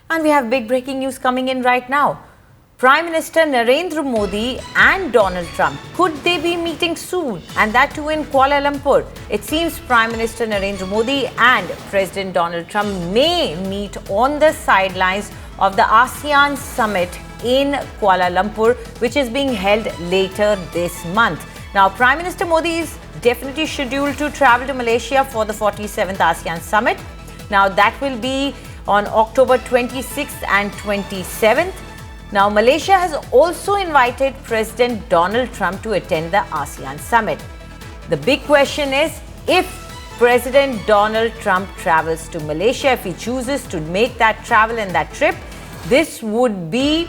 And we have big breaking news coming in right now. Prime Minister Narendra Modi and Donald Trump, could they be meeting soon? And that too in Kuala Lumpur. It seems Prime Minister Narendra Modi and President Donald Trump may meet on the sidelines of the ASEAN summit in Kuala Lumpur, which is being held later this month. Now, Prime Minister Modi is definitely scheduled to travel to Malaysia for the 47th ASEAN summit. Now, that will be on October 26th and 27th. Now, Malaysia has also invited President Donald Trump to attend the ASEAN summit. The big question is, if President Donald Trump travels to Malaysia, if he chooses to make that travel and that trip, this would be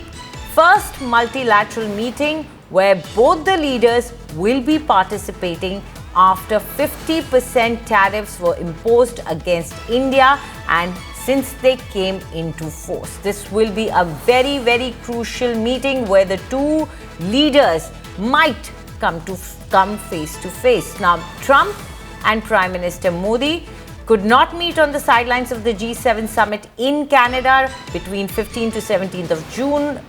first multilateral meeting where both the leaders will be participating after 50% tariffs were imposed against India and since they came into force. This will be a very, very crucial meeting where the two leaders might come face to face. Now, Trump and Prime Minister Modi could not meet on the sidelines of the G7 summit in Canada between 15th to 17th of June.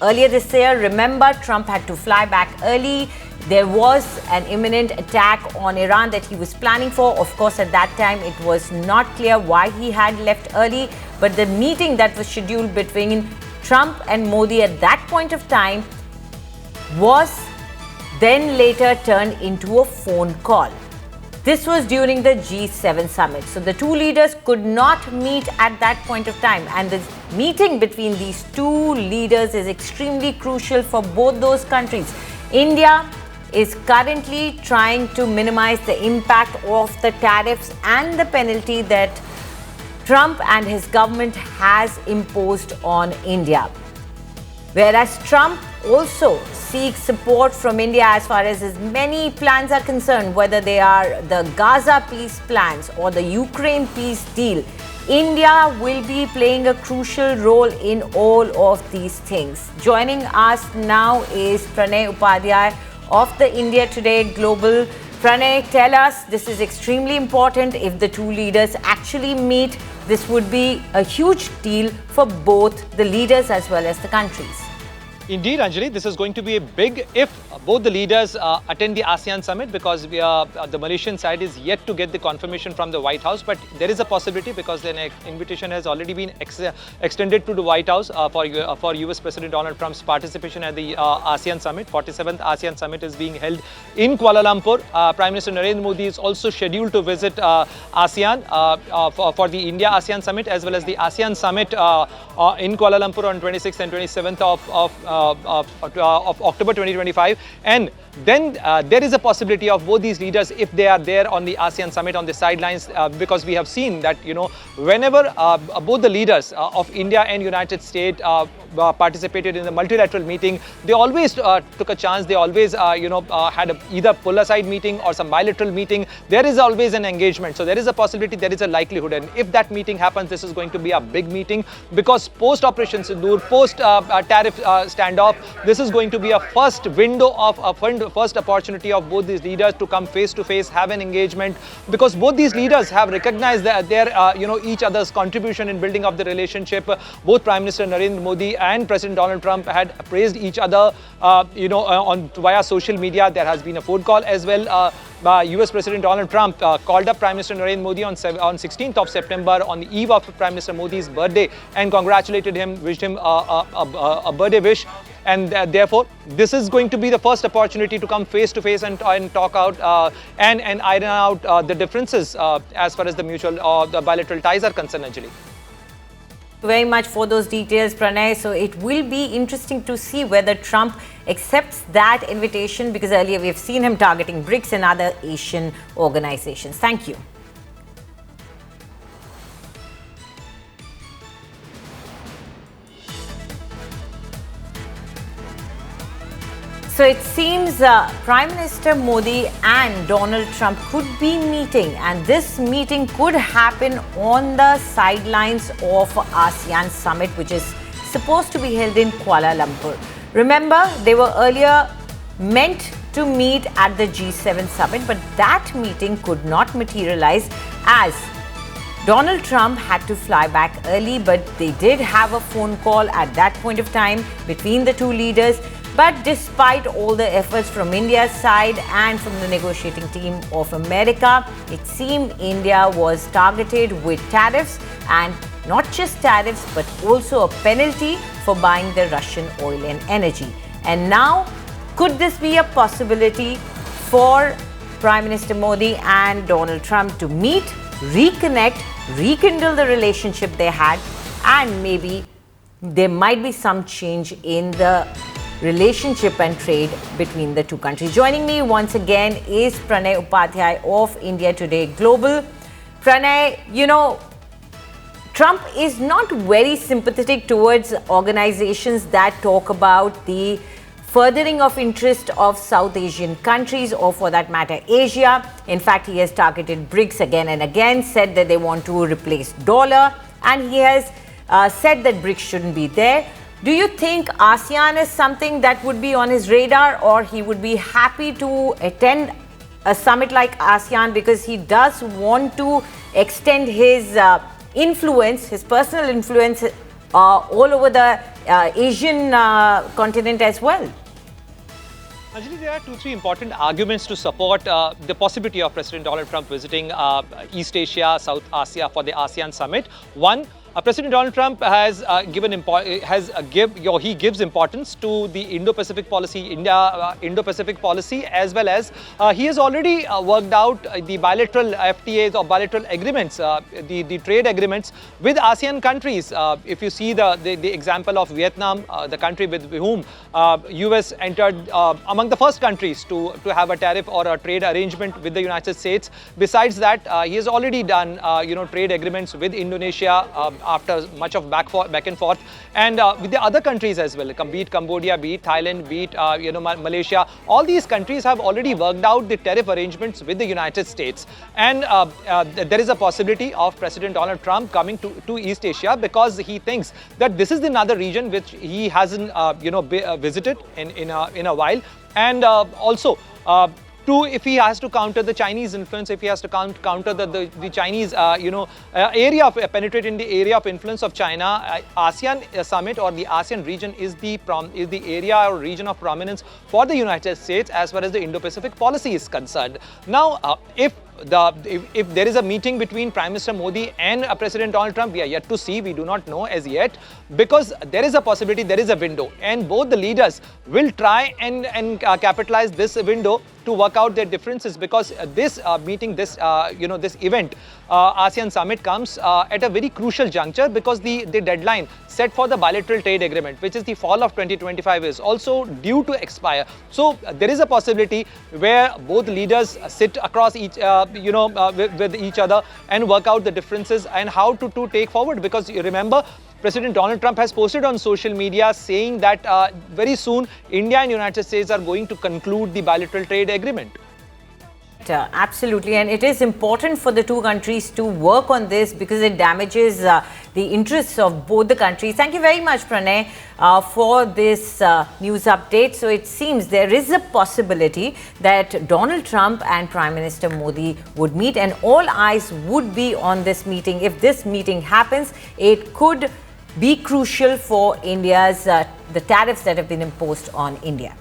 Earlier this year, remember, Trump had to fly back early. There was an imminent attack on Iran that he was planning for. Of course, at that time, it was not clear why he had left early. But the meeting that was scheduled between Trump and Modi at that point of time was then later turned into a phone call. This was during the G7 summit. So the two leaders could not meet at that point of time. And the meeting between these two leaders is extremely crucial for both those countries. India is currently trying to minimize the impact of the tariffs and the penalty that Trump and his government has imposed on India. Whereas Trump also seeks support from India as far as his many plans are concerned, whether they are the Gaza peace plans or the Ukraine peace deal. India will be playing a crucial role in all of these things. Joining us now is Pranay Upadhyay of the India Today Global. Pranay, tell us, this is extremely important. If the two leaders actually meet, this would be a huge deal for both the leaders as well as the countries. Indeed, Anjali, this is going to be a big if both the leaders attend the ASEAN summit, because the Malaysian side is yet to get the confirmation from the White House. But there is a possibility, because an invitation has already been extended to the White House for US President Donald Trump's participation at the ASEAN summit. 47th ASEAN summit is being held in Kuala Lumpur. Prime Minister Narendra Modi is also scheduled to visit ASEAN for the India-ASEAN summit, as well as the ASEAN summit in Kuala Lumpur on 26th and 27th of October 2025. And then there is a possibility of both these leaders, if they are there on the ASEAN summit on the sidelines, because we have seen that, whenever both the leaders of India and United States participated in the multilateral meeting, they always took a chance. They always, had either pull-aside meeting or some bilateral meeting. There is always an engagement. So there is a possibility, there is a likelihood. And if that meeting happens, this is going to be a big meeting, because post-Operation Sindoor, post-tariff standoff, this is going to be a first window of first opportunity of both these leaders to come face to face, have an engagement, because both these leaders have recognized their each other's contribution in building up the relationship. Both Prime Minister Narendra Modi and President Donald Trump had praised each other, via social media. There has been a phone call as well. US President Donald Trump called up Prime Minister Narendra Modi on 16th of September on the eve of Prime Minister Modi's birthday and congratulated him, wished him a birthday wish. And therefore, this is going to be the first opportunity to come face to face and talk out and iron out the differences as far as the mutual the bilateral ties are concerned, Anjali. Very much for those details, Pranay. So it will be interesting to see whether Trump accepts that invitation, because earlier we have seen him targeting BRICS and other Asian organizations. Thank you. So it seems Prime Minister Modi and Donald Trump could be meeting, and this meeting could happen on the sidelines of ASEAN summit, which is supposed to be held in Kuala Lumpur. Remember, they were earlier meant to meet at the G7 summit, but that meeting could not materialize as Donald Trump had to fly back early, but they did have a phone call at that point of time between the two leaders. But despite all the efforts from India's side and from the negotiating team of America, it seemed India was targeted with tariffs, and not just tariffs, but also a penalty for buying the Russian oil and energy. And now, could this be a possibility for Prime Minister Modi and Donald Trump to meet, reconnect, rekindle the relationship they had, and maybe there might be some change in the relationship and trade between the two countries? Joining me once again is Pranay Upadhyay of India Today Global. Pranay, Trump is not very sympathetic towards organizations that talk about the furthering of interest of South Asian countries, or for that matter, Asia. In fact, he has targeted BRICS again and again, said that they want to replace dollar, and he has said that BRICS shouldn't be there. Do you think ASEAN is something that would be on his radar, or he would be happy to attend a summit like ASEAN because he does want to extend his influence, his personal influence all over the Asian continent as well? Anjali, there are 2-3 important arguments to support the possibility of President Donald Trump visiting East Asia, South Asia for the ASEAN summit. One, President Donald Trump has gives importance to the Indo-Pacific policy, Indo-Pacific policy, as well as he has already worked out the bilateral FTAs or bilateral agreements, the trade agreements with ASEAN countries. If you see the example of Vietnam, the country with whom US entered among the first countries to have a tariff or a trade arrangement with the United States. Besides that, he has already done trade agreements with Indonesia after much of back and forth, and with the other countries as well, be it Cambodia, be it Thailand, be it Malaysia. All these countries have already worked out the tariff arrangements with the United States, and there is a possibility of President Donald Trump coming to East Asia because he thinks that this is another region which he hasn't visited in a while, and also if he has to counter the Chinese influence, if he has to counter the Chinese, penetrate in the area of influence of China, ASEAN summit or the ASEAN region is the area or region of prominence for the United States as far as the Indo-Pacific policy is concerned. Now, if there is a meeting between Prime Minister Modi and President Donald Trump, we are yet to see, we do not know as yet, because there is a possibility, there is a window, and both the leaders will try and capitalize this window to work out their differences, because this meeting, this event, ASEAN summit comes at a very crucial juncture, because the deadline set for the bilateral trade agreement, which is the fall of 2025, is also due to expire. So there is a possibility where both leaders sit across each with each other and work out the differences and how to take forward, because you remember President Donald Trump has posted on social media saying that very soon India and United States are going to conclude the bilateral trade agreement. Absolutely, and it is important for the two countries to work on this because it damages the interests of both the countries. Thank you very much, Pranay, for this news update. So it seems there is a possibility that Donald Trump and Prime Minister Modi would meet, and all eyes would be on this meeting. If this meeting happens, it could be crucial for India's the tariffs that have been imposed on India.